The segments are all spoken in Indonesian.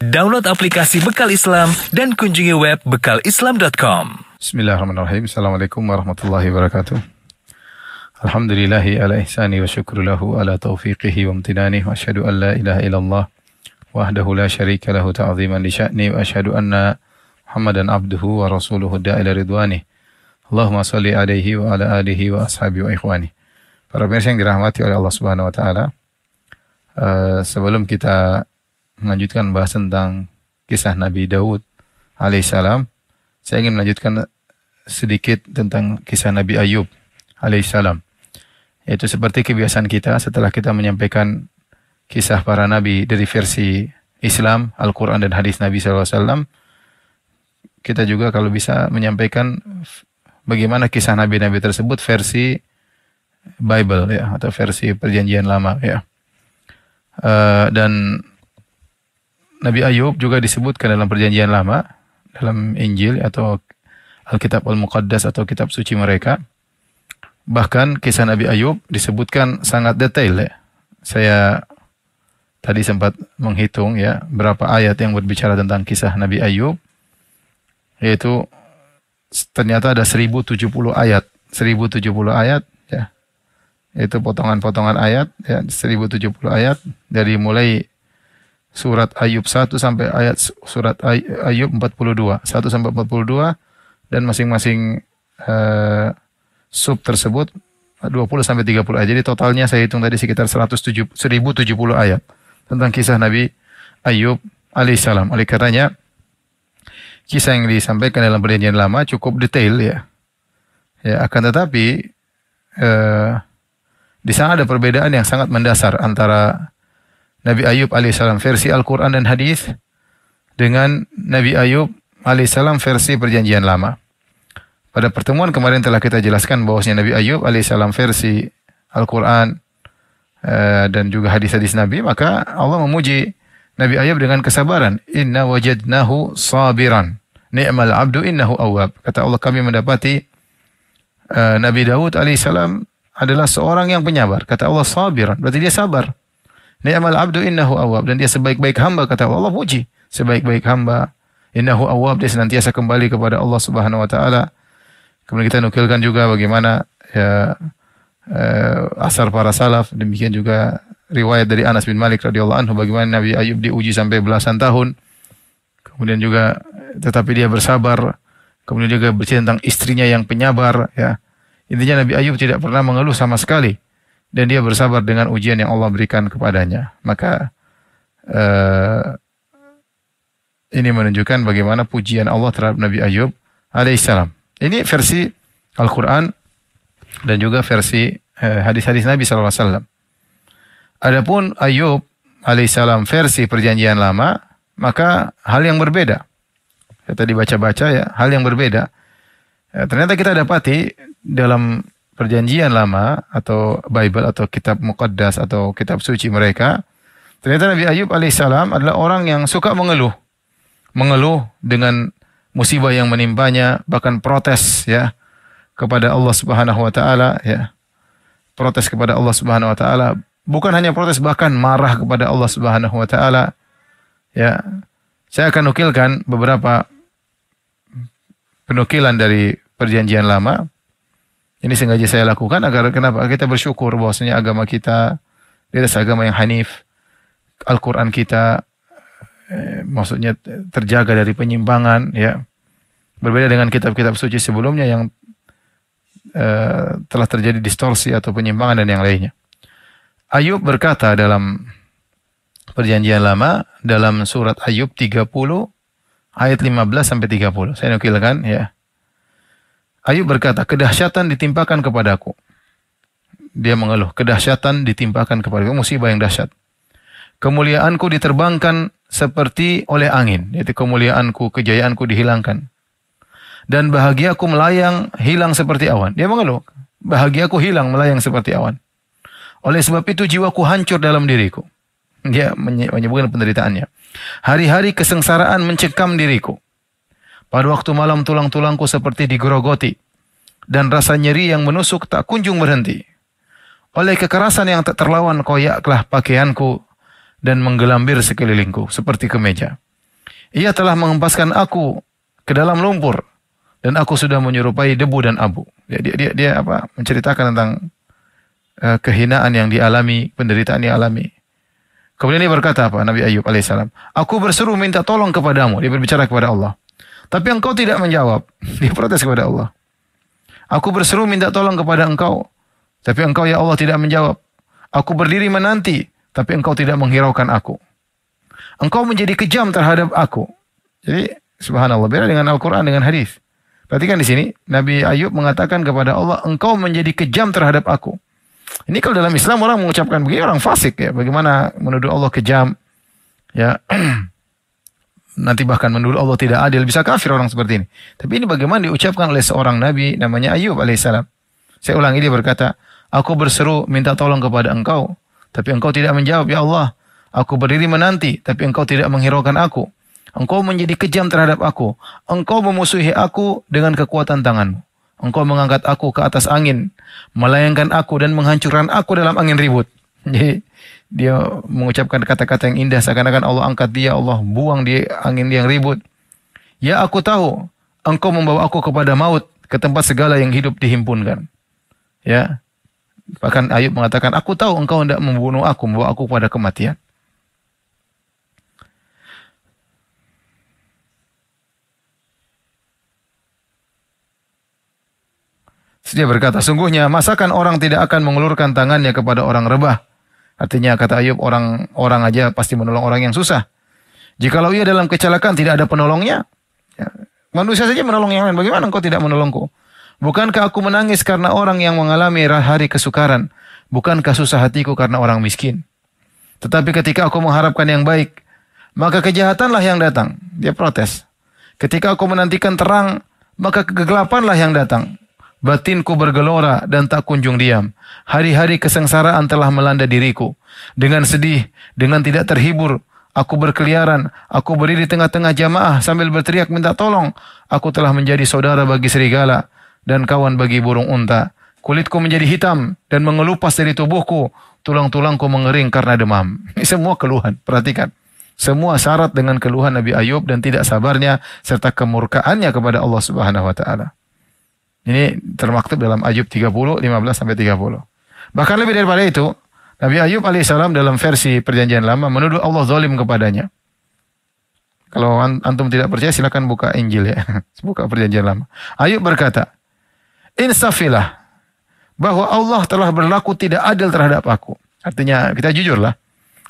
Download aplikasi Bekal Islam dan kunjungi web bekalislam.com. Bismillahirrahmanirrahim. Assalamualaikum warahmatullahi wabarakatuh. Alhamdulillahi ala ihsani wa syukru lahu ala taufiqihi wa amtinani wa asyhadu an la ilaha illallah wahdahu la syarika lahu ta'ziman li sya'ni wa asyhadu anna Muhammadan abduhu wa rasuluhu da'ila ridwani. Allahumma salli alaihi wa ala alihi wa ashabihi wa ikhwani. Para pemirsa yang dirahmati oleh Allah Subhanahu wa taala, sebelum kita melanjutkan bahas tentang kisah Nabi Daud alaihissalam, saya ingin melanjutkan sedikit tentang kisah Nabi Ayub alaihissalam. Yaitu seperti kebiasaan kita, setelah kita menyampaikan kisah para nabi dari versi Islam, Al-Quran dan hadis Nabi SAW, kita juga kalau bisa menyampaikan bagaimana kisah nabi-nabi tersebut versi Bible ya, atau versi Perjanjian Lama ya. Dan Nabi Ayub juga disebutkan dalam Perjanjian Lama, dalam Injil atau Alkitab Al-Muqaddas atau kitab suci mereka. Bahkan kisah Nabi Ayub disebutkan sangat detail ya. Saya tadi sempat menghitung ya berapa ayat yang berbicara tentang kisah Nabi Ayub. Yaitu ternyata ada 1070 ayat. 1070 ayat ya. Itu potongan-potongan ayat ya, 1070 ayat dari mulai surat Ayub 1 sampai ayat surat Ayub 42, 1 sampai 42, dan masing-masing sub tersebut 20 sampai 30 ayat. Jadi totalnya saya hitung tadi sekitar 1070 ayat tentang kisah Nabi Ayub alaihissalam. Oleh karenanya kisah yang disampaikan dalam Perjanjian Lama cukup detail ya. Ya, akan tetapi di sana ada perbedaan yang sangat mendasar antara Nabi Ayub alaihissalam versi Al-Quran dan hadis dengan Nabi Ayub alaihissalam versi Perjanjian Lama. Pada pertemuan kemarin telah kita jelaskan bahwasanya Nabi Ayub alaihissalam versi Al-Quran dan juga hadis-hadis Nabi, maka Allah memuji Nabi Ayub dengan kesabaran. Inna wajadnahu sabiran, ni'mal abdu innahu awwab. Kata Allah, kami mendapati Nabi Daud alaihissalam adalah seorang yang penyabar. Kata Allah sabiran, berarti dia sabar. Ni'mal abdu innahu awwab, dan dia sebaik-baik hamba. Kata Allah, puji sebaik-baik hamba. Innahu awwab, dia senantiasa kembali kepada Allah Subhanahu wa taala. Kemudian kita nukilkan juga bagaimana ya asar para salaf, demikian juga riwayat dari Anas bin Malik radhiyallahu anhu bagaimana Nabi Ayub diuji sampai belasan tahun. Kemudian juga tetapi dia bersabar. Kemudian juga bercerita tentang istrinya yang penyabar ya. Intinya Nabi Ayub tidak pernah mengeluh sama sekali, dan dia bersabar dengan ujian yang Allah berikan kepadanya. Maka ini menunjukkan bagaimana pujian Allah terhadap Nabi Ayub alaihissalam. Ini versi Al-Quran dan juga versi hadis-hadis Nabi SAW. Adapun Ayub alaihissalam versi Perjanjian Lama, maka hal yang berbeda. Saya tadi baca-baca ya, hal yang berbeda. Ternyata kita dapati dalam Perjanjian Lama atau Bible atau kitab Muqaddas atau kitab suci mereka, ternyata Nabi Ayub alaihissalam adalah orang yang suka mengeluh. Mengeluh dengan musibah yang menimpanya, bahkan protes ya kepada Allah Subhanahu wa taala ya. Protes kepada Allah Subhanahu wa taala, bukan hanya protes, bahkan marah kepada Allah Subhanahu wa taala ya. Saya akan nukilkan beberapa penukilan dari Perjanjian Lama. Ini sengaja saya lakukan agar kenapa? Kita bersyukur bahwasanya agama kita adalah agama yang hanif. Al-Quran kita maksudnya terjaga dari penyimpangan ya. Berbeda dengan kitab-kitab suci sebelumnya yang telah terjadi distorsi atau penyimpangan dan yang lainnya. Ayub berkata dalam Perjanjian Lama dalam surat Ayub 30 ayat 15 sampai 30. Saya nukilkan ya. Ayub berkata, kedahsyatan ditimpakan kepadaku. Dia mengeluh, kedahsyatan ditimpakan kepadaku, musibah yang dahsyat. Kemuliaanku diterbangkan seperti oleh angin, yaitu kemuliaanku, kejayaanku dihilangkan. Dan bahagiaku melayang, hilang seperti awan. Dia mengeluh, bahagiaku hilang, melayang seperti awan. Oleh sebab itu jiwaku hancur dalam diriku. Dia menyebutkan penderitaannya. Hari-hari kesengsaraan mencekam diriku. Pada waktu malam tulang-tulangku seperti digerogoti, dan rasa nyeri yang menusuk tak kunjung berhenti. Oleh kekerasan yang tak terlawan koyaklah pakaianku dan menggelambir sekelilingku seperti kemeja. Ia telah menghempaskan aku ke dalam lumpur dan aku sudah menyerupai debu dan abu. Dia menceritakan tentang kehinaan yang dialami, penderitaan yang dialami. Kemudian dia berkata apa? Nabi Ayub alaihissalam, aku berseru minta tolong kepadamu. Dia berbicara kepada Allah. Tapi engkau tidak menjawab. Dia protes kepada Allah. Aku berseru minta tolong kepada engkau. Tapi engkau ya Allah tidak menjawab. Aku berdiri menanti. Tapi engkau tidak menghiraukan aku. Engkau menjadi kejam terhadap aku. Jadi subhanallah, beda dengan Al-Quran, dengan hadis. Perhatikan di sini, Nabi Ayub mengatakan kepada Allah, engkau menjadi kejam terhadap aku. Ini kalau dalam Islam orang mengucapkan begini, orang fasik ya. Bagaimana menuduh Allah kejam? Ya, nanti bahkan menuduh Allah tidak adil. Bisa kafir orang seperti ini. Tapi ini bagaimana diucapkan oleh seorang Nabi namanya Ayub alaihissalam. Saya ulangi, dia berkata, aku berseru minta tolong kepada engkau. Tapi engkau tidak menjawab, ya Allah. Aku berdiri menanti, tapi engkau tidak menghiraukan aku. Engkau menjadi kejam terhadap aku. Engkau memusuhi aku dengan kekuatan tanganmu. Engkau mengangkat aku ke atas angin, melayangkan aku dan menghancurkan aku dalam angin ribut. Jadi dia mengucapkan kata-kata yang indah, seakan-akan Allah angkat dia, Allah buang di angin yang ribut. Ya aku tahu, engkau membawa aku kepada maut, ke tempat segala yang hidup dihimpunkan. Ya, bahkan Ayub mengatakan, aku tahu engkau hendak membunuh aku, membawa aku kepada kematian. Dia berkata, sungguhnya masakan orang tidak akan mengulurkan tangannya kepada orang rebah. Artinya kata Ayub, orang aja pasti menolong orang yang susah. Jikalau ia dalam kecelakaan tidak ada penolongnya, ya, manusia saja menolong yang lain. Bagaimana engkau tidak menolongku? Bukankah aku menangis karena orang yang mengalami hari kesukaran? Bukankah susah hatiku karena orang miskin? Tetapi ketika aku mengharapkan yang baik, maka kejahatanlah yang datang. Dia protes. Ketika aku menantikan terang, maka kegelapanlah yang datang. Batinku bergelora dan tak kunjung diam. Hari-hari kesengsaraan telah melanda diriku. Dengan sedih, dengan tidak terhibur, aku berkeliaran. Aku berdiri di tengah-tengah jamaah sambil berteriak minta tolong. Aku telah menjadi saudara bagi serigala dan kawan bagi burung unta. Kulitku menjadi hitam dan mengelupas dari tubuhku. Tulang-tulangku mengering karena demam. Ini semua keluhan. Perhatikan. Semua syarat dengan keluhan Nabi Ayub dan tidak sabarnya serta kemurkaannya kepada Allah Subhanahu wa taala. Ini termaktub dalam Ayub 30, 15 sampai 30. Bahkan lebih daripada itu, Nabi Ayub alaihissalam dalam versi Perjanjian Lama menuduh Allah zalim kepadanya. Kalau antum tidak percaya silakan buka Injil ya. Buka Perjanjian Lama. Ayub berkata, "Insafilah bahwa Allah telah berlaku tidak adil terhadap aku." Artinya kita jujurlah.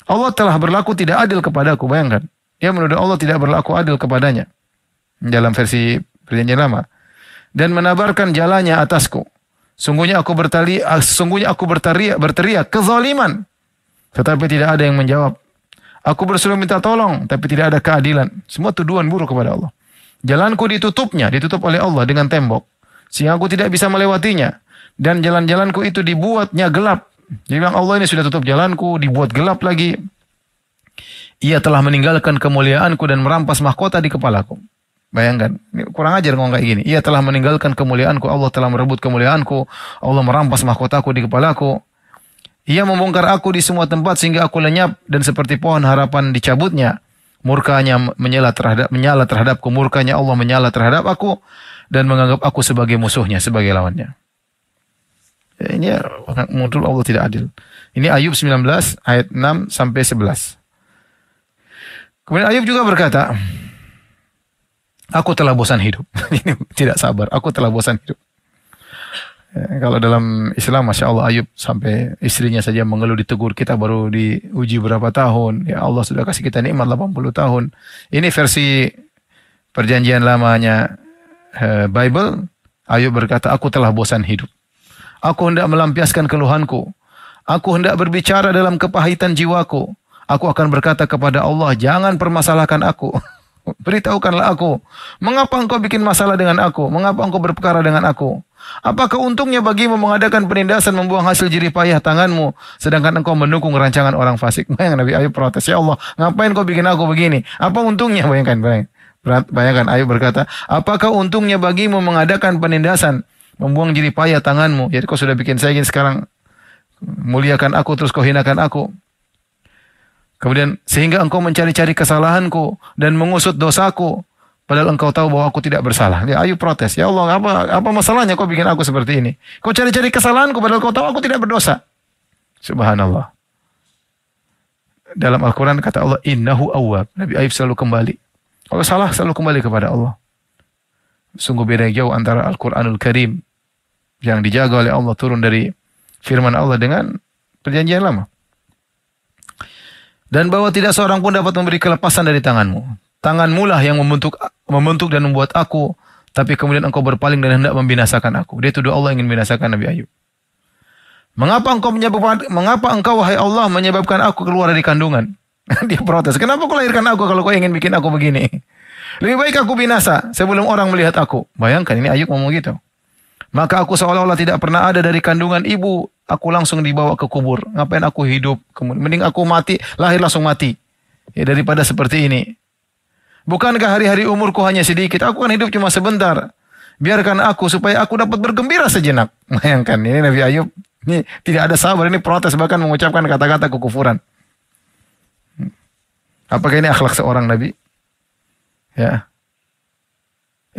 Allah telah berlaku tidak adil kepadaku, bayangkan. Dia menuduh Allah tidak berlaku adil kepadanya. Dalam versi Perjanjian Lama. Dan menabarkan jalannya atasku. Sungguhnya aku berteriak kezaliman, tetapi tidak ada yang menjawab. Aku berseru minta tolong, tapi tidak ada keadilan. Semua tuduhan buruk kepada Allah. Jalanku ditutup oleh Allah dengan tembok, sehingga aku tidak bisa melewatinya. Dan jalan-jalanku itu dibuatnya gelap. Dia bilang Allah ini sudah tutup jalanku, dibuat gelap lagi. Ia telah meninggalkan kemuliaanku dan merampas mahkota di kepalaku. Bayangkan, ini kurang ajar ngomong kayak gini. Ia telah meninggalkan kemuliaanku, Allah telah merebut kemuliaanku, Allah merampas mahkotaku di kepalaku. Ia membongkar aku di semua tempat sehingga aku lenyap dan seperti pohon harapan dicabutnya. Murkanya menyala terhadapku, murkanya Allah menyala terhadap aku dan menganggap aku sebagai musuhnya, sebagai lawannya. Ini menurut Allah tidak adil. Ini Ayub 19 ayat 6 sampai 11. Kemudian Ayub juga berkata, aku telah bosan hidup. Ini tidak sabar. Aku telah bosan hidup. Ya, kalau dalam Islam, Masya Allah, Ayub sampai istrinya saja mengeluh, ditegur. Kita baru diuji berapa tahun. Ya Allah sudah kasih kita nikmat 80 tahun. Ini versi Perjanjian Lamanya Bible. Ayub berkata, aku telah bosan hidup. Aku hendak melampiaskan keluhanku. Aku hendak berbicara dalam kepahitan jiwaku. Aku akan berkata kepada Allah, jangan permasalahkan aku. Beritahukanlah aku, mengapa engkau bikin masalah dengan aku? Mengapa engkau berperkara dengan aku? Apakah untungnya bagimu mengadakan penindasan, membuang hasil jerih payah tanganmu, sedangkan engkau mendukung rancangan orang fasik? Bayangkan Nabi Ayub protes, ya Allah, ngapain kau bikin aku begini? Apa untungnya? Bayangkan Ayub berkata, apakah untungnya bagimu mengadakan penindasan, membuang jerih payah tanganmu? Jadi kau sudah bikin saya gini, sekarang muliakan aku terus kau hinakan aku. Kemudian sehingga engkau mencari-cari kesalahanku dan mengusut dosaku, padahal engkau tahu bahwa aku tidak bersalah. Ya, Ayub protes, ya Allah, apa masalahnya kau bikin aku seperti ini? Kau cari-cari kesalahanku padahal kau tahu aku tidak berdosa. Subhanallah. Dalam Al-Quran kata Allah, innahu awwab. Nabi Ayub selalu kembali. Kalau salah selalu kembali kepada Allah. Sungguh beda jauh antara Al-Quranul Karim yang dijaga oleh Allah, turun dari firman Allah dengan perjanjian lama. Dan bahwa tidak seorang pun dapat memberi kelepasan dari tanganmu. Tanganmu lah yang membentuk dan membuat aku, tapi kemudian engkau berpaling dan hendak membinasakan aku. Dia tuduh Allah ingin membinasakan Nabi Ayub. Mengapa engkau wahai Allah menyebabkan aku keluar dari kandungan? Dia protes. Kenapa kau lahirkan aku kalau kau ingin bikin aku begini? Lebih baik aku binasa sebelum orang melihat aku. Bayangkan ini Ayub ngomong gitu. Maka aku seolah-olah tidak pernah ada dari kandungan ibu. Aku langsung dibawa ke kubur. Ngapain aku hidup? Mending aku mati, lahir langsung mati. Ya, daripada seperti ini. Bukankah hari-hari umurku hanya sedikit? Aku kan hidup cuma sebentar. Biarkan aku supaya aku dapat bergembira sejenak. Bayangkan ini Nabi Ayub. Ini tidak ada sabar. Ini protes bahkan mengucapkan kata-kata kekufuran. Apakah ini akhlak seorang Nabi? Ya.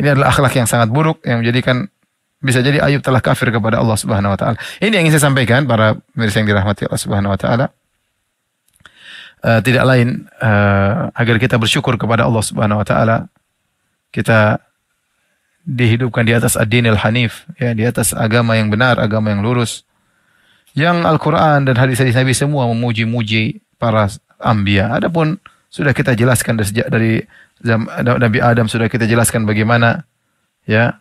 Ini adalah akhlak yang sangat buruk yang menjadikan bisa jadi Ayub telah kafir kepada Allah Subhanahu wa taala. Ini yang ingin saya sampaikan para pemirsa yang dirahmati Allah Subhanahu wa taala. Tidak lain agar kita bersyukur kepada Allah Subhanahu wa taala. Kita dihidupkan di atas ad-dinil hanif, ya, di atas agama yang benar, agama yang lurus. Yang Al-Qur'an dan hadis-hadis Nabi semua memuji-muji para anbiya. Adapun sudah kita jelaskan dari Nabi Adam, sudah kita jelaskan bagaimana ya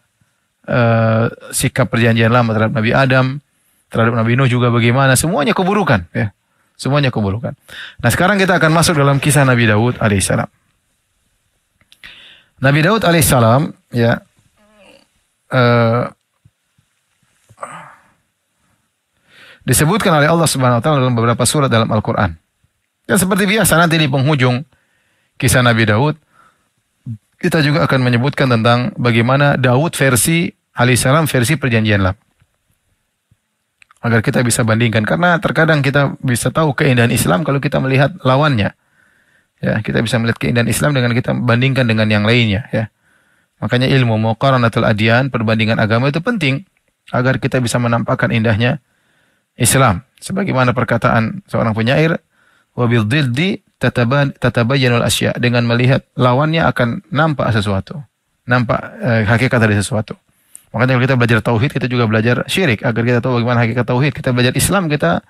sikap perjanjian lama terhadap Nabi Adam, terhadap Nabi Nuh juga bagaimana, semuanya keburukan ya. Semuanya keburukan. Nah, sekarang kita akan masuk dalam kisah Nabi Daud alaihissalam. Nabi Daud alaihissalam ya disebutkan oleh Allah Subhanahu wa taala dalam beberapa surat dalam Al-Qur'an. Dan seperti biasa nanti di penghujung kisah Nabi Daud kita juga akan menyebutkan tentang bagaimana Daud alaihissalam versi perjanjian lama. Agar kita bisa bandingkan. Karena terkadang kita bisa tahu keindahan Islam kalau kita melihat lawannya. Ya, kita bisa melihat keindahan Islam dengan kita bandingkan dengan yang lainnya. Ya. Makanya ilmu muqaranatul adyan, perbandingan agama itu penting. Agar kita bisa menampakkan indahnya Islam. Sebagaimana perkataan seorang penyair, wabil dildi tatabayyanul asya, dengan melihat lawannya akan nampak sesuatu, nampak hakikat dari sesuatu. Makanya kalau kita belajar tauhid, kita juga belajar syirik agar kita tahu bagaimana hakikat tauhid. Kita belajar Islam, kita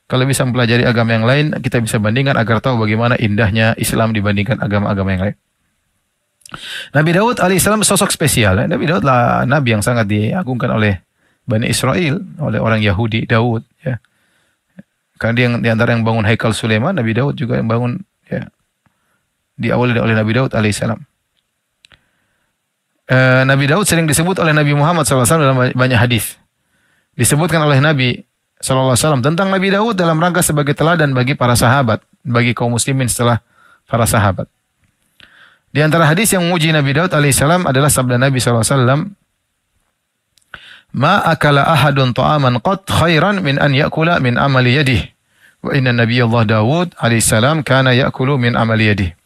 kalau bisa mempelajari agama yang lain, kita bisa bandingkan agar tahu bagaimana indahnya Islam dibandingkan agama-agama yang lain. Nabi Daud alaihissalam sosok spesial. Nabi Daud lah nabi yang sangat diagungkan oleh Bani Israel, oleh orang Yahudi, Daud ya. Karena dia di antara yang bangun Haikal Sulaiman, Nabi Daud juga yang bangun ya. Diawali oleh Nabi Daud alaihissalam. Nabi Daud sering disebut oleh Nabi Muhammad SAW dalam banyak hadis. Disebutkan oleh Nabi SAW tentang Nabi Daud dalam rangka sebagai teladan bagi para sahabat, bagi kaum muslimin setelah para sahabat. Di antara hadis yang memuji Nabi Daud alaihissalam adalah sabda Nabi SAW, ma akala ahadun ta'aman qat khairan min an ya'kula min amali yadihi. Wa inna Nabiyallah Daud alaihissalam kana ya'kulu min amali yadihi.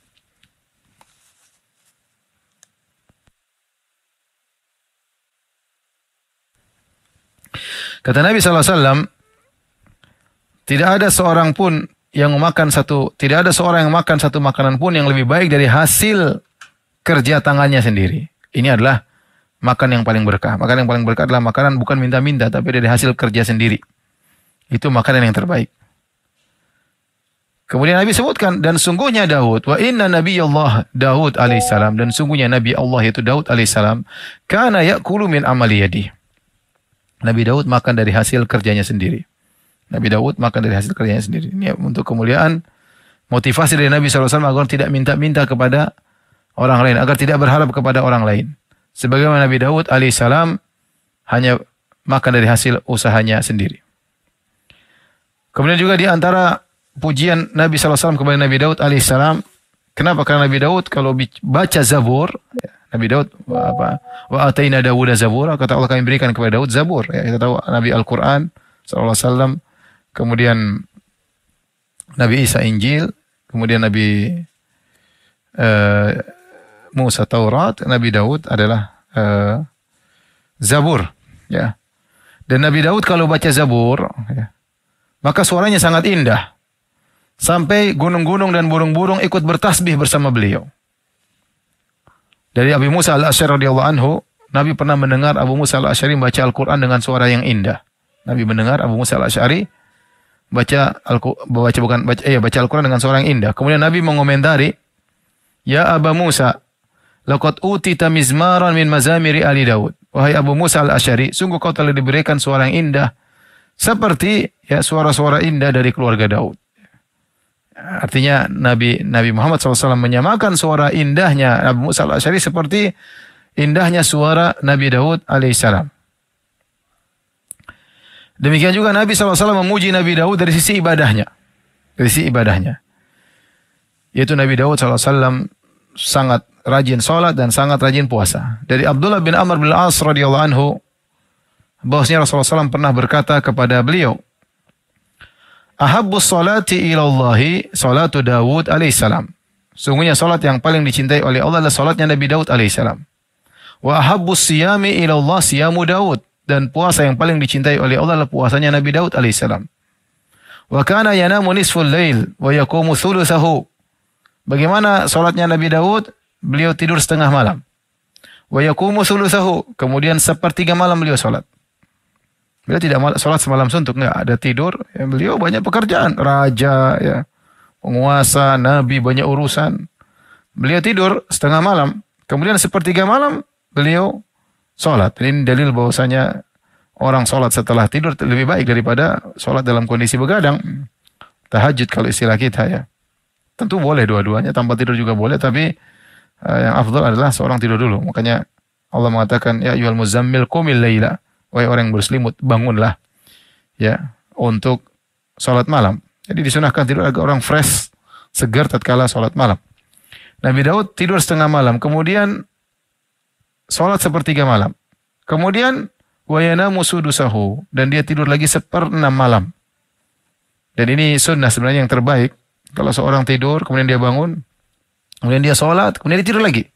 Kata Nabi SAW, tidak ada seorang pun yang memakan tidak ada seorang yang makan satu makanan pun yang lebih baik dari hasil kerja tangannya sendiri. Ini adalah makan yang paling berkah. Makan yang paling berkah adalah makanan bukan minta-minta, tapi dari hasil kerja sendiri. Itu makanan yang terbaik. Kemudian Nabi sebutkan, dan sungguhnya Daud, wa inna Nabiyallah Daud alaihissalam, dan sungguhnya Nabi Allah yaitu Daud alaihissalam, kana ya'kulu min amali yadihi. Nabi Daud makan dari hasil kerjanya sendiri. Nabi Daud makan dari hasil kerjanya sendiri. Ini untuk kemuliaan, motivasi dari Nabi SAW agar tidak minta-minta kepada orang lain, agar tidak berharap kepada orang lain. Sebagaimana Nabi Daud alaihissalam hanya makan dari hasil usahanya sendiri. Kemudian juga di antara pujian Nabi SAW kepada Nabi Daud alaihissalam, kenapa? Karena Nabi Daud kalau baca Zabur, Nabi Daud wa ataina Dawuda Zabura, kata Allah kami berikan kepada Daud Zabur. Ya, kita tahu Nabi Al-Quran sallallahu alaihi wasallam, kemudian Nabi Isa Injil, kemudian Nabi Musa Taurat, Nabi Daud adalah Zabur, ya. Dan Nabi Daud kalau baca Zabur, ya, maka suaranya sangat indah. Sampai gunung-gunung dan burung-burung ikut bertasbih bersama beliau. Dari Abu Musa al-Asy'ari radhiyallahu anhu, Nabi pernah mendengar Abu Musa al-Asy'ari membaca Al-Quran dengan suara yang indah. Nabi mendengar Abu Musa al-Asy'ari baca Al-Quran dengan suara yang indah. Kemudian Nabi mengomentari, "Ya Abu Musa, laqad utita mizmaran min mazamiri ali Daud." Wahai Abu Musa al-Asy'ari, sungguh kau telah diberikan suara yang indah seperti ya suara-suara indah dari keluarga Daud. Artinya Nabi Muhammad SAW menyamakan suara indahnya Abu Musa al-Asy'ari seperti indahnya suara Nabi Daud alaihissalam. Demikian juga Nabi SAW memuji Nabi Daud dari sisi ibadahnya. Dari sisi ibadahnya. Yaitu Nabi Daud SAW sangat rajin sholat dan sangat rajin puasa. Dari Abdullah bin Amr bin Al-As radhiyallahu anhu, bahwasanya Rasulullah SAW pernah berkata kepada beliau, "Ahabbus salati ilallahi salatu Dawud alaihissalam." Sungguhnya salat yang paling dicintai oleh Allah adalah salatnya Nabi Daud alaihissalam. Wa ahabbus siyami ilallah siyamu Daud. Dan puasa yang paling dicintai oleh Allah adalah puasanya Nabi Daud alaihissalam. Wa kana yanamu nisful lail wa yaqumu thulutsahu. Bagaimana salatnya Nabi Daud? Beliau tidur setengah malam. Wa yaqumu thulutsahu. Kemudian sepertiga malam beliau salat. Beliau tidak salat semalam suntuk, enggak, ada tidur. Ya, beliau banyak pekerjaan, raja, ya, penguasa, nabi, banyak urusan. Beliau tidur setengah malam, kemudian sepertiga malam beliau salat. Ini dalil bahwasanya orang salat setelah tidur lebih baik daripada salat dalam kondisi begadang. Tahajud kalau istilah kita, ya. Tentu boleh dua-duanya, tanpa tidur juga boleh, tapi yang afdal adalah seorang tidur dulu. Makanya Allah mengatakan, "Ya ayyuhal muzammil qumil laila." Wahai orang yang berselimut, bangunlah, ya, untuk salat malam. Jadi disunahkan tidur agar orang fresh, segar tatkala salat malam. Nabi Daud tidur setengah malam, kemudian salat sepertiga malam. Kemudian wa yanamu sudusahu, dan dia tidur lagi 1/6 malam. Dan ini sunnah sebenarnya yang terbaik. Kalau seorang tidur, kemudian dia bangun, kemudian dia salat, kemudian dia tidur lagi.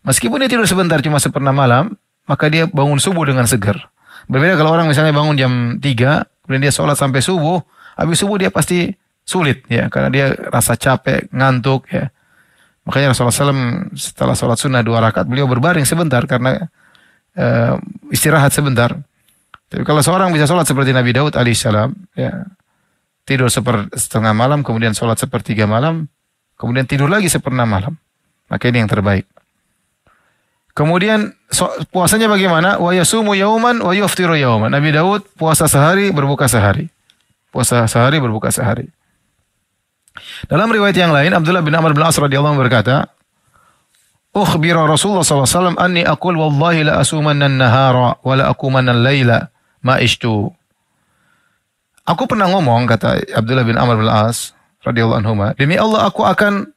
Meskipun dia tidur sebentar cuma 1/6 malam, maka dia bangun subuh dengan segar. Berbeda kalau orang misalnya bangun jam 3, kemudian dia sholat sampai subuh, habis subuh dia pasti sulit, ya, karena dia rasa capek, ngantuk, ya. Makanya Rasulullah SAW setelah sholat sunnah 2 rakaat, beliau berbaring sebentar karena istirahat sebentar. Tapi kalau seorang bisa sholat seperti Nabi Daud alaihissalam, ya, tidur setengah malam, kemudian sholat sepertiga malam, kemudian tidur lagi 1/6 malam, maka ini yang terbaik. Kemudian puasanya bagaimana? Wa yasumu yauman wa yuftiru yauman. Nabi Daud puasa sehari, berbuka sehari. Puasa sehari, berbuka sehari. Dalam riwayat yang lain, Abdullah bin Amr bin Al-As radhiyallahu anhu berkata, "Ukhbira Rasulullah sallallahu alaihi wasallam anni aqul wallahi la asumanna an-nahara wa la akumanna al-laila ma ishtu." Aku pernah ngomong, kata Abdullah bin Amr bin Al-As radhiyallahu anhu, demi Allah aku akan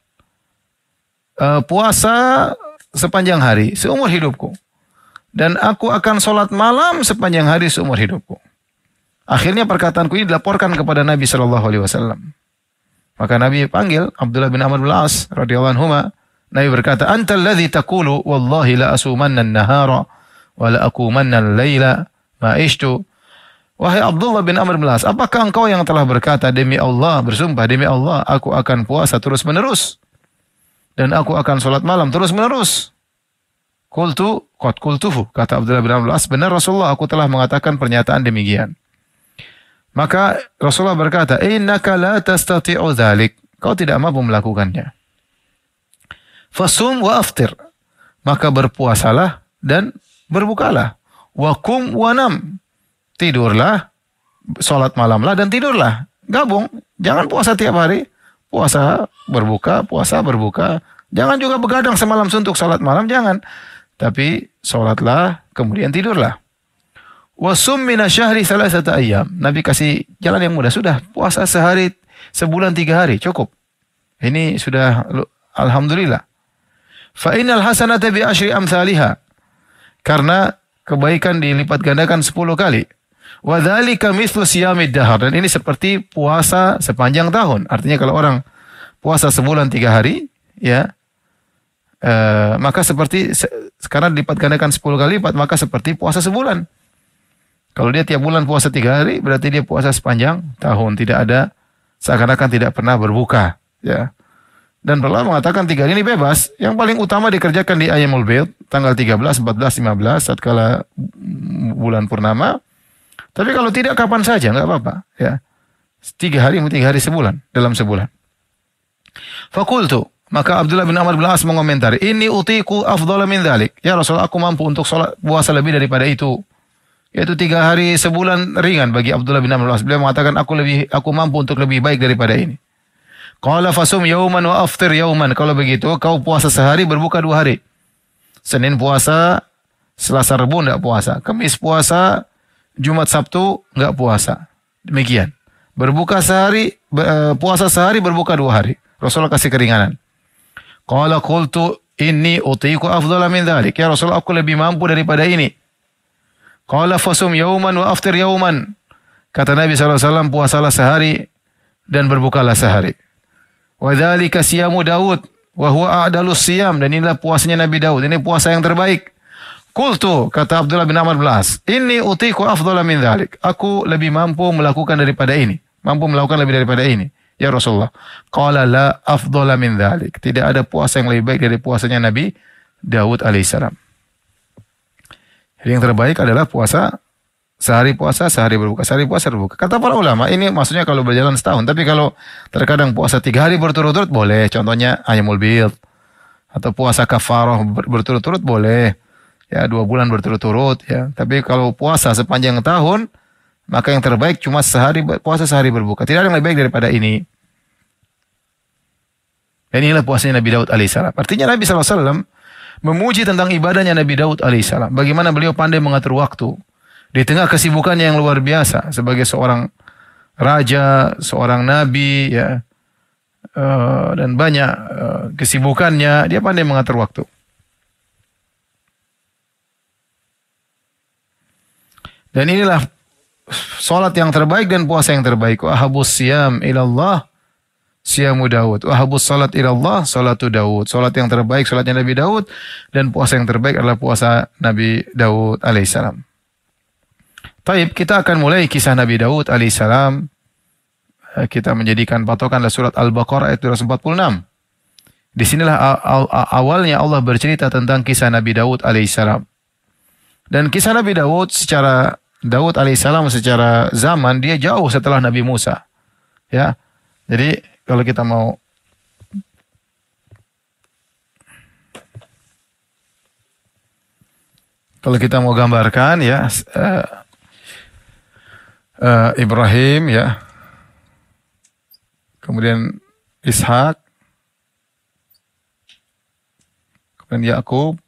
puasa sepanjang hari, seumur hidupku. Dan aku akan sholat malam sepanjang hari seumur hidupku. Akhirnya perkataanku ini dilaporkan kepada Nabi SAW. Maka Nabi panggil Abdullah bin Amr bin Al-As radhiyallahu anhu. Nabi berkata, "Anta alladhi taqulu wallahi la asumanna an-nahara wa la akumanna al-laila ma ishtu." Wahai Abdullah bin Amr bin Al-As, apakah engkau yang telah berkata, demi Allah, bersumpah demi Allah, aku akan puasa terus menerus dan aku akan sholat malam terus menerus? Qultu qad qultuhu, kata Abdullah bin Amr bin Al-As, benar Rasulullah, aku telah mengatakan pernyataan demikian. Maka Rasulullah berkata, innaka la tastati'u dzalik, kau tidak mampu melakukannya. Fasum wa aftir, maka berpuasalah dan berbukalah. Wa qum wa nam, tidurlah, sholat malamlah dan tidurlah. Gabung, jangan puasa tiap hari. Puasa, berbuka. Jangan juga begadang semalam suntuk sholat malam, jangan. Tapi sholatlah, kemudian tidurlah. Wasum minasyahri salasata ayyam. Nabi kasih jalan yang mudah. Sudah, puasa sehari, sebulan 3 hari, cukup. Ini sudah, alhamdulillah. Fa innal hasanata bi asyri amsalihha. Karena kebaikan dilipat gandakan 10 kali. Wa dzalika mithlu siyamid dahar, dan ini seperti puasa sepanjang tahun. Artinya kalau orang puasa sebulan 3 hari, ya, maka seperti sekarang dilipat gandakan 10 kali lipat, maka seperti puasa sebulan. Kalau dia tiap bulan puasa 3 hari, berarti dia puasa sepanjang tahun, tidak ada, seakan-akan tidak pernah berbuka, ya. Dan Allah mengatakan 3 hari ini bebas. Yang paling utama dikerjakan di Ayyamul Bid, tanggal 13, 14, 15, tatkala bulan purnama. Tapi kalau tidak kapan saja, nggak apa-apa, ya. 3 hari sebulan, dalam sebulan. Fakultu, maka Abdullah bin Amr bin As mengomentari, ini utiku afdhala min dzalik. Ya Rasulullah, aku mampu untuk sholat puasa lebih daripada itu. Yaitu 3 hari sebulan ringan bagi Abdullah bin Amr bin As. Beliau mengatakan, aku mampu untuk lebih baik daripada ini. Qala fasum yauman wa aftir yauman. Kalau begitu, kau puasa sehari, berbuka 2 hari. Senin puasa, Selasa Rabu enggak puasa. Kamis puasa, Jumat Sabtu enggak puasa. Demikian. Berbuka sehari, puasa sehari, berbuka 2 hari. Rasulullah kasih keringanan. Qala qultu inni utiku afdhala min dzalik. Ya Rasulullah, aku lebih mampu daripada ini. Qala fasum yauman wa aftir yauman. Kata Nabi SAW, puasalah sehari dan berbukalah sehari. Wa dzalika siyamu Daud wa huwa a'dalus siyam, dan inilah puasanya Nabi Daud. Ini puasa yang terbaik. Qultu, kata Abdullah bin Amr bin As, inni utiku afdhala min dzalik. Aku lebih mampu melakukan daripada ini. Mampu melakukan lebih daripada ini. Ya Rasulullah. Qala la afdhala min dzalik. Tidak ada puasa yang lebih baik dari puasanya Nabi Daud alaihissalam. Jadi yang terbaik adalah puasa sehari berbuka, sehari puasa berbuka. Kata para ulama, ini maksudnya kalau berjalan setahun. Tapi kalau terkadang puasa 3 hari berturut-turut boleh. Contohnya Ayyamul Bid. Atau puasa kafarah berturut-turut boleh. Ya, 2 bulan berturut-turut. Ya. Tapi kalau puasa sepanjang tahun, maka yang terbaik cuma puasa sehari berbuka. Tidak ada yang lebih baik daripada ini. Dan inilah puasanya Nabi Daud alaihissalam. Artinya Nabi SAW memuji tentang ibadahnya Nabi Daud alaihissalam. Bagaimana beliau pandai mengatur waktu. Di tengah kesibukannya yang luar biasa sebagai seorang raja, seorang nabi, ya, dan banyak kesibukannya, dia pandai mengatur waktu. Dan inilah salat yang terbaik dan puasa yang terbaik. Wa habus siyam ilallah siyamu Daud. Wa habus salat ilallah salatu Daud. Salat yang terbaik salatnya Nabi Daud, dan puasa yang terbaik adalah puasa Nabi Daud alaihissalam. Taib, kita akan mulai kisah Nabi Daud alaihissalam. Kita menjadikan patokan adalah surat Al-Baqarah ayat 246. Di sinilah awalnya Allah bercerita tentang kisah Nabi Daud alaihissalam. Dan kisah Nabi Daud secara zaman dia jauh setelah Nabi Musa. Ya. Jadi kalau kita mau gambarkan, ya, Ibrahim, ya, kemudian Ishak, kemudian Yakub,